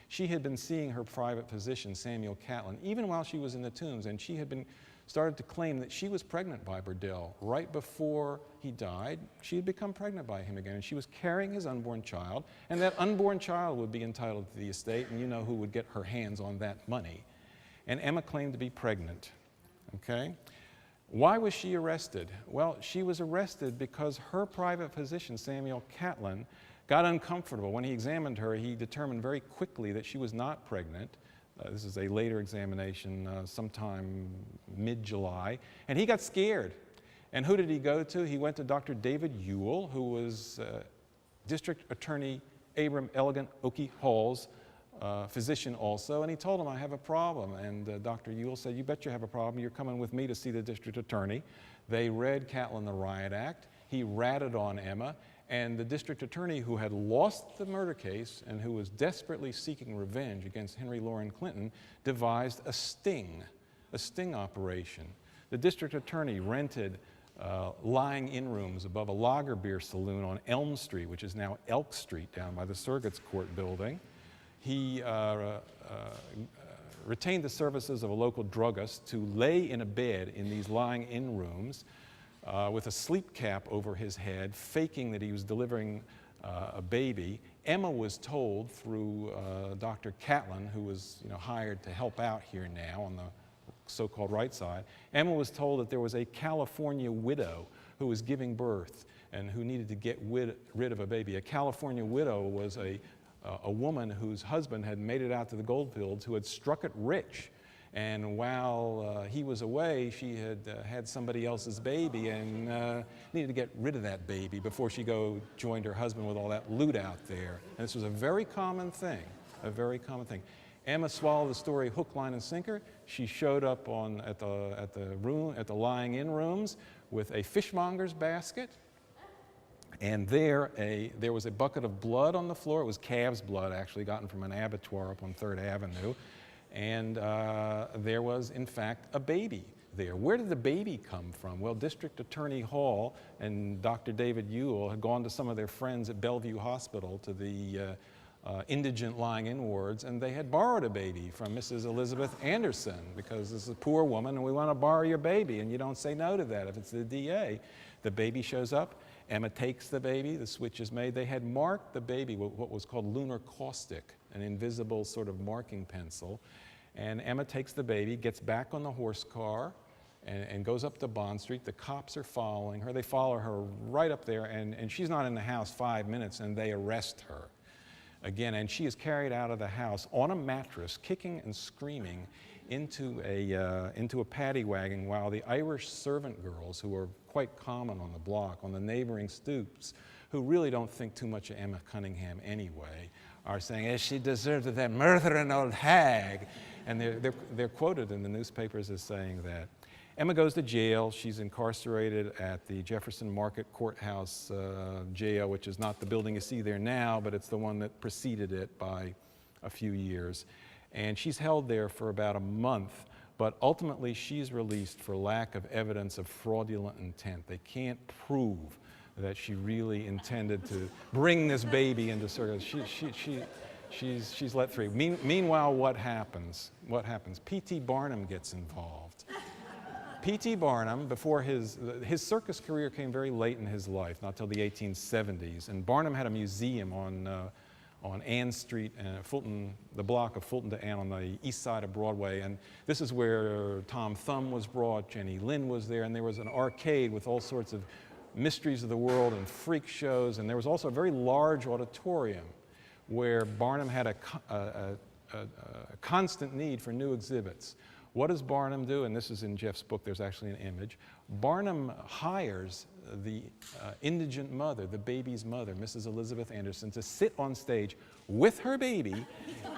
She had been seeing her private physician, Samuel Catlin, even while she was in the Tombs, and she had started to claim that she was pregnant by Burdell. Right before he died, she had become pregnant by him again, and she was carrying his unborn child, and that unborn child would be entitled to the estate, and you know who would get her hands on that money. And Emma claimed to be pregnant, okay? Why was she arrested? Well, she was arrested because her private physician, Samuel Catlin, got uncomfortable. When he examined her, he determined very quickly that she was not pregnant. This is a later examination, sometime mid-July, and he got scared. And who did he go to? He went to Dr. David Ewell, who was District Attorney Abram Elegant Oakey Hall's physician also, and he told him, I have a problem. And Dr. Ewell said, you bet you have a problem. You're coming with me to see the district attorney. They read Catlin the Riot Act. He ratted on Emma, and the district attorney, who had lost the murder case and who was desperately seeking revenge against Henry Loren Clinton, devised a sting operation. The district attorney rented lying-in rooms above a lager beer saloon on Elm Street, which is now Elk Street, down by the Circuits Court building. He retained the services of a local druggist to lay in a bed in these lying-in rooms with a sleep cap over his head, faking that he was delivering a baby. Emma was told through Dr. Catlin, who was hired to help out here now on the so-called right side, Emma was told that there was a California widow who was giving birth and who needed to get rid of a baby. A California widow was a woman whose husband had made it out to the goldfields, who had struck it rich. And while he was away, she had had somebody else's baby and needed to get rid of that baby before she joined her husband with all that loot out there. And this was a very common thing, a very common thing. Emma swallowed the story hook, line, and sinker. She showed up at the lying-in rooms with a fishmonger's basket. And there was a bucket of blood on the floor. It was calf's blood, actually, gotten from an abattoir up on 3rd Avenue. And there was, in fact, a baby there. Where did the baby come from? Well, District Attorney Hall and Dr. David Ewell had gone to some of their friends at Bellevue Hospital, to the indigent lying-in wards, and they had borrowed a baby from Mrs. Elizabeth Anderson, because this is a poor woman and we want to borrow your baby, and you don't say no to that if it's the DA. The baby shows up. Emma takes the baby, the switch is made. They had marked the baby with what was called lunar caustic, an invisible sort of marking pencil. And Emma takes the baby, gets back on the horse car, and goes up to Bond Street. The cops are following her. They follow her right up there, and she's not in the house 5 minutes, and they arrest her again. And she is carried out of the house on a mattress, kicking and screaming, into a paddy wagon, while the Irish servant girls, who are quite common on the block, on the neighboring stoops, who really don't think too much of Emma Cunningham anyway, are saying, she deserved it, that murdering old hag. And they're quoted in the newspapers as saying that. Emma goes to jail. She's incarcerated at the Jefferson Market Courthouse jail, which is not the building you see there now, but it's the one that preceded it by a few years. And she's held there for about a month, but ultimately she's released for lack of evidence of fraudulent intent. They can't prove that she really intended to bring this baby into circus. She's let free. Meanwhile, what happens? P.T. Barnum gets involved. P.T. Barnum, before his circus career came very late in his life, not till the 1870s, and Barnum had a museum on Ann Street, Fulton, the block of Fulton to Ann on the east side of Broadway. And this is where Tom Thumb was brought, Jenny Lind was there, and there was an arcade with all sorts of mysteries of the world and freak shows. And there was also a very large auditorium where Barnum had a constant need for new exhibits. What does Barnum do? And this is in Jeff's book, there's actually an image. Barnum hires the indigent mother, the baby's mother, Mrs. Elizabeth Anderson, to sit on stage with her baby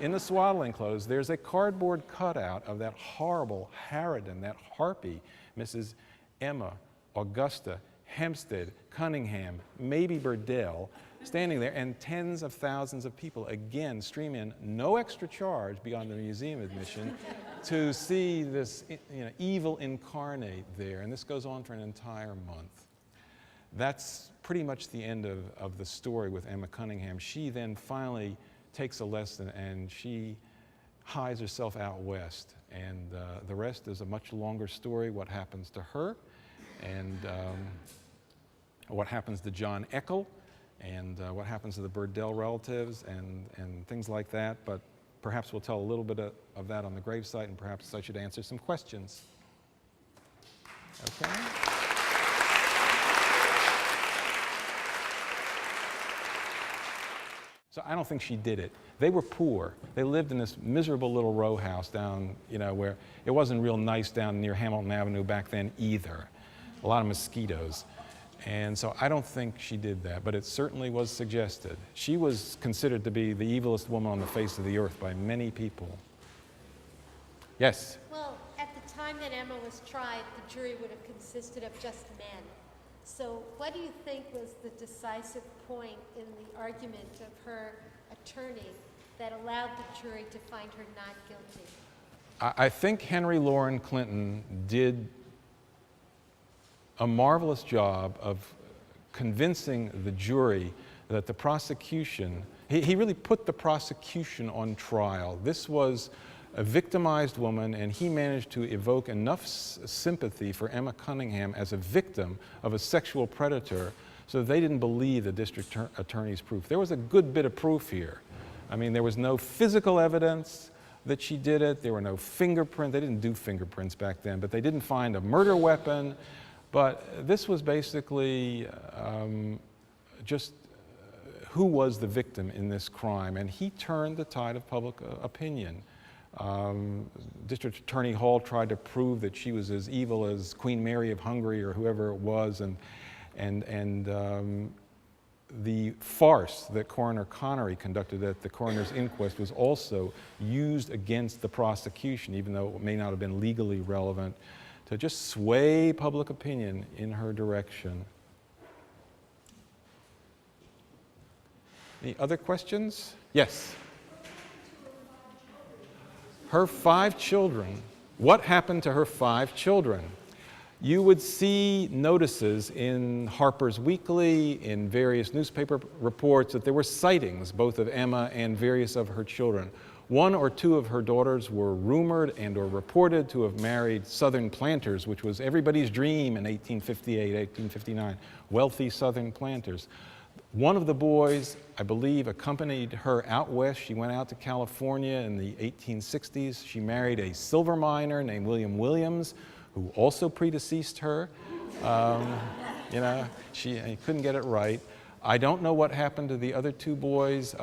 in the swaddling clothes. There's a cardboard cutout of that horrible harridan, that harpy, Mrs. Emma, Augusta, Hempstead, Cunningham, maybe Burdell, standing there, and tens of thousands of people, again, stream in, no extra charge beyond the museum admission, to see this evil incarnate there. And this goes on for an entire month. That's pretty much the end of the story with Emma Cunningham. She then finally takes a lesson, and she hides herself out west. And the rest is a much longer story, what happens to her, and what happens to John Eckel, and what happens to the Burdell relatives, and things like that. But perhaps we'll tell a little bit of that on the gravesite, and perhaps I should answer some questions. Okay? So I don't think she did it. They were poor. They lived in this miserable little row house down, where it wasn't real nice down near Hamilton Avenue back then either. A lot of mosquitoes. And so I don't think she did that, but it certainly was suggested. She was considered to be the evilest woman on the face of the earth by many people. Yes? Well, at the time that Emma was tried, the jury would have consisted of just men. So what do you think was the decisive point in the argument of her attorney that allowed the jury to find her not guilty? I think Henry Loren Clinton did a marvelous job of convincing the jury that the prosecution, he really put the prosecution on trial. This was a victimized woman, and he managed to evoke enough sympathy for Emma Cunningham as a victim of a sexual predator so they didn't believe the district attorney's proof. There was a good bit of proof here. I mean, there was no physical evidence that she did it. There were no fingerprints. They didn't do fingerprints back then, but they didn't find a murder weapon. But this was basically just who was the victim in this crime, and he turned the tide of public opinion. District Attorney Hall tried to prove that she was as evil as Queen Mary of Hungary or whoever it was, and the farce that Coroner Connery conducted at the coroner's inquest was also used against the prosecution, even though it may not have been legally relevant, to just sway public opinion in her direction. Any other questions? Yes? Her 5 children. What happened to her 5 children? You would see notices in Harper's Weekly, in various newspaper reports, that there were sightings both of Emma and various of her children. 1 or 2 of her daughters were rumored and or reported to have married Southern planters, which was everybody's dream in 1858, 1859, wealthy Southern planters. One of the boys, I believe, accompanied her out west. She went out to California in the 1860s. She married a silver miner named William Williams, who also predeceased her. She couldn't get it right. I don't know what happened to the other 2 boys.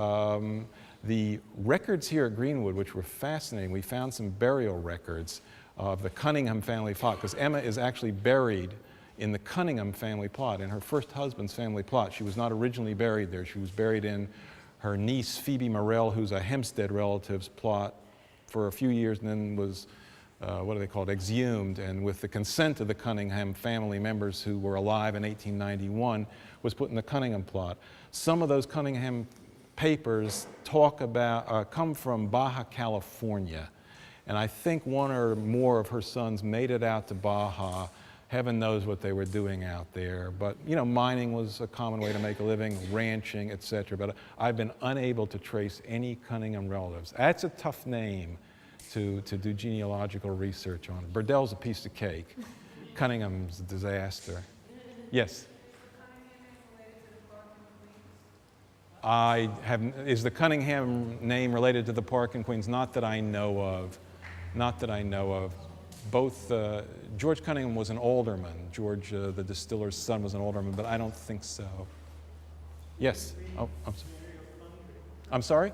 The records here at Greenwood, which were fascinating, we found some burial records of the Cunningham family plot, because Emma is actually buried in the Cunningham family plot, in her first husband's family plot. She was not originally buried there. She was buried in her niece, Phoebe Morell, who's a Hempstead relative's plot for a few years, and then was, exhumed, and with the consent of the Cunningham family members who were alive in 1891, was put in the Cunningham plot. Some of those Cunningham papers come from Baja California, and I think 1 or more of her sons made it out to Baja. Heaven knows what they were doing out there, but mining was a common way to make a living, ranching, etc. But I've been unable to trace any Cunningham relatives. That's a tough name to do genealogical research on. Burdell's a piece of cake. Cunningham's a disaster. Yes? Is the Cunningham name related to the park in Queens? Not that I know of. Not that I know of. Both, George Cunningham was an alderman. George, the distiller's son, was an alderman, but I don't think so. Yes? Oh, I'm sorry?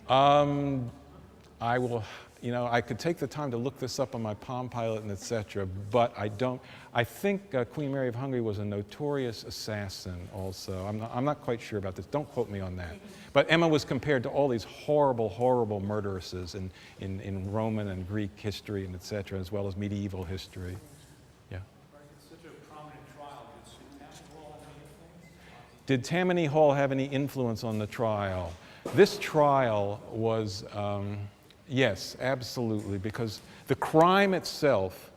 I will, I could take the time to look this up on my Palm Pilot and etc., but I don't. I think Queen Mary of Hungary was a notorious assassin also. I'm not quite sure about this. Don't quote me on that. But Emma was compared to all these horrible, horrible murderesses in Roman and Greek history and etc., as well as medieval history. Yeah. It's such a prominent trial. Did Tammany Hall have any influence on the trial? This trial was, yes, absolutely, because the crime itself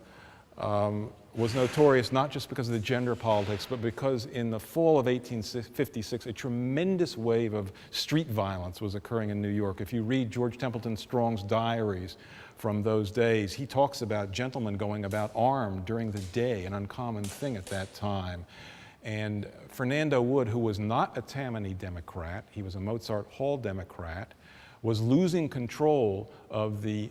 was notorious not just because of the gender politics, but because in the fall of 1856, a tremendous wave of street violence was occurring in New York. If you read George Templeton Strong's diaries from those days, he talks about gentlemen going about armed during the day, an uncommon thing at that time. And Fernando Wood, who was not a Tammany Democrat, he was a Mozart Hall Democrat, was losing control of the,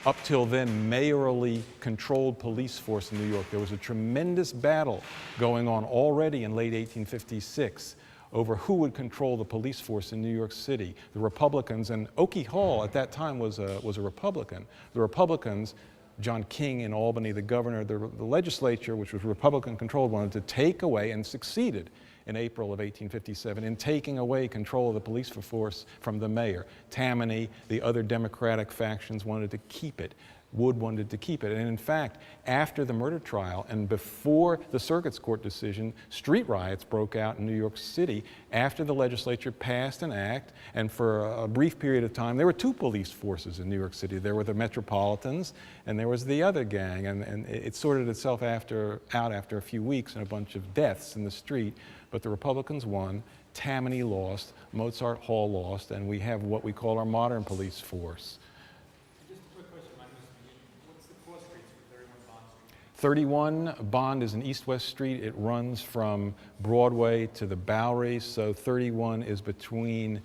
up till then, mayorally controlled police force in New York. There was a tremendous battle going on already in late 1856 over who would control the police force in New York City. The Republicans, and Oakey Hall at that time was a Republican. The Republicans, John King in Albany, the governor, the legislature, which was Republican controlled, wanted to take away, and succeeded in April of 1857 in taking away control of the police force from the mayor. Tammany, the other Democratic factions wanted to keep it. Wood wanted to keep it. And in fact, after the murder trial and before the Circuits Court decision, street riots broke out in New York City after the legislature passed an act, and for a brief period of time, there were two police forces in New York City. There were the Metropolitans, and there was the other gang, and it sorted itself out after a few weeks and a bunch of deaths in the street, but the Republicans won, Tammany lost, Mozart Hall lost, and we have what we call our modern police force. 31 Bond is an east-west street. It runs from Broadway to the Bowery, so 31 is between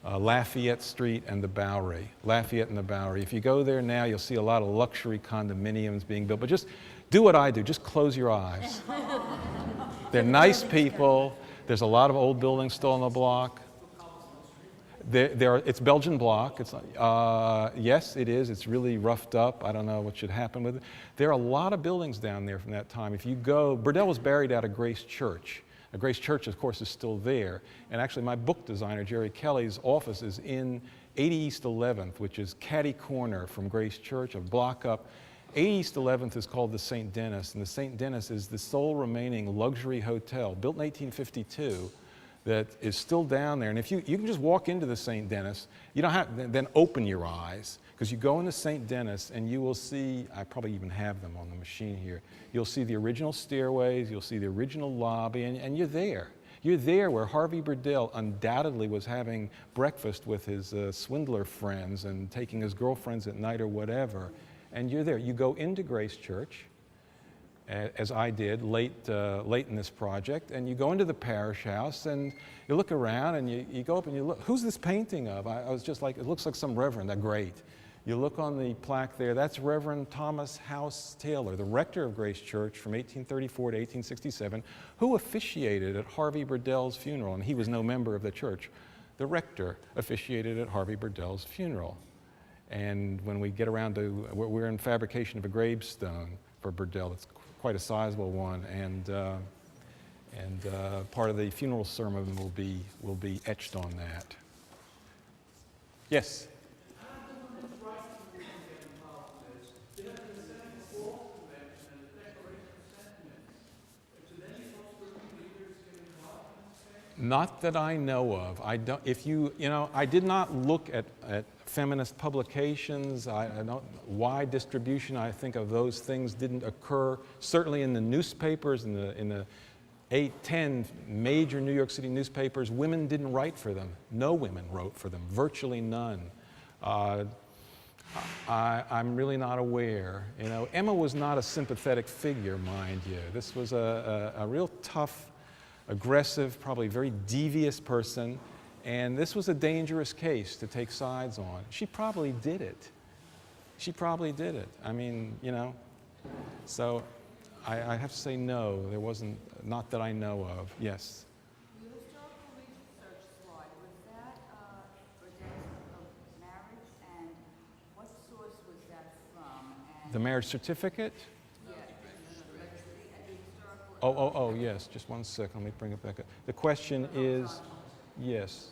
Lafayette Street and the Bowery. Lafayette and the Bowery. If you go there now, you'll see a lot of luxury condominiums being built, but just do what I do, just close your eyes. They're nice people. There's a lot of old buildings still on the block. It's Belgian block. It's, yes, it is. It's really roughed up. I don't know what should happen with it. There are a lot of buildings down there from that time. If you go, Burdell was buried out of Grace Church. Grace Church, of course, is still there. And actually, my book designer, Jerry Kelly's office is in 80 East 11th, which is catty corner from Grace Church, a block up. 80 East 11th is called the St. Denis, and the St. Denis is the sole remaining luxury hotel, built in 1852, that is still down there. And if you can just walk into the St. Denis, you don't have to then open your eyes, because you go into St. Denis and you will see, I probably even have them on the machine here, you'll see the original stairways, you'll see the original lobby, and you're there. You're there where Harvey Burdell undoubtedly was having breakfast with his swindler friends and taking his girlfriends at night or whatever, and you're there. You go into Grace Church, as I did late in this project, and you go into the parish house and you look around and you go up and you look, who's this painting of? I was just like, it looks like some reverend. They're great. You look on the plaque there, that's Reverend Thomas House Taylor, the rector of Grace Church from 1834 to 1867, who officiated at Harvey Burdell's funeral, and he was no member of the church. The rector officiated at Harvey Burdell's funeral. And when we get around to, we're in fabrication of a gravestone for Burdell. It's quite a sizable one, and part of the funeral sermon will be etched on that. Yes. Not that I know of. I don't. If you know, I did not look at feminist publications. I don't. Wide distribution. I think of those things didn't occur. Certainly in the newspapers, in the 8, 10 major New York City newspapers, women didn't write for them. No women wrote for them. Virtually none. I'm really not aware. You know, Emma was not a sympathetic figure, mind you. This was a real tough, aggressive, probably very devious person, and this was a dangerous case to take sides on. She probably did it. She probably did it. I mean, you know, so I have to say no, there wasn't, not that I know of. Yes? The historical research slide, was that for dates of marriage, and what source was that from? And The marriage certificate? Oh, yes, just one second, let me bring it back up. The question is, yes.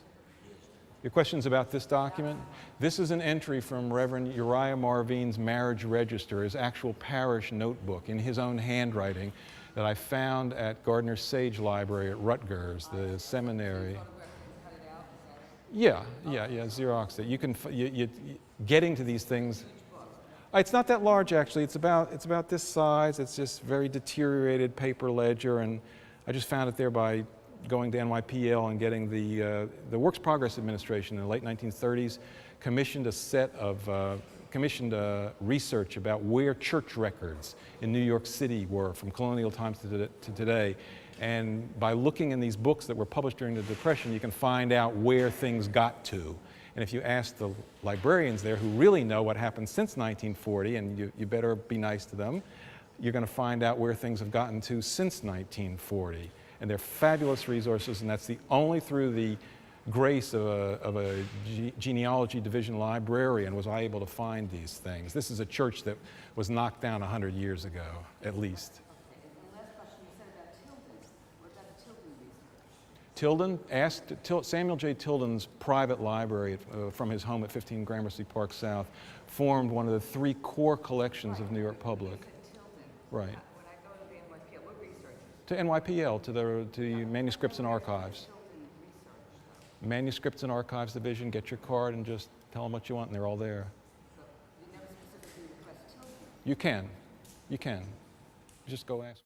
Your question's about this document? This is an entry from Reverend Uriah Marvine's marriage register, his actual parish notebook in his own handwriting that I found at Gardner Sage Library at Rutgers, the seminary. Yeah, Xeroxed it. You can, getting to these things. It's not that large, actually. It's about this size. It's just very deteriorated paper ledger, and I just found it there by going to NYPL and getting the Works Progress Administration in the late 1930s commissioned a set of research about where church records in New York City were from colonial times to today. And by looking in these books that were published during the Depression, you can find out where things got to. And if you ask the librarians there who really know what happened since 1940, and you better be nice to them, you're going to find out where things have gotten to since 1940. And they're fabulous resources, and that's only through the grace of a genealogy division librarian was I able to find these things. This is a church that was knocked down 100 years ago, at least. Okay, and the last question you said about Tilden. What about the Tilden research? Tilden asked, Samuel J. Tilden's private library from his home at 15 Gramercy Park South formed one of the 3 core collections of New York Public. You said Tilden. Right. When I go to the NYPL, what research? To NYPL, to the Manuscripts and Archives. Tilden research. Manuscripts and Archives Division, get your card and just tell them what you want, and they're all there. But you never specifically request Tilden. You can. You can. Just go ask.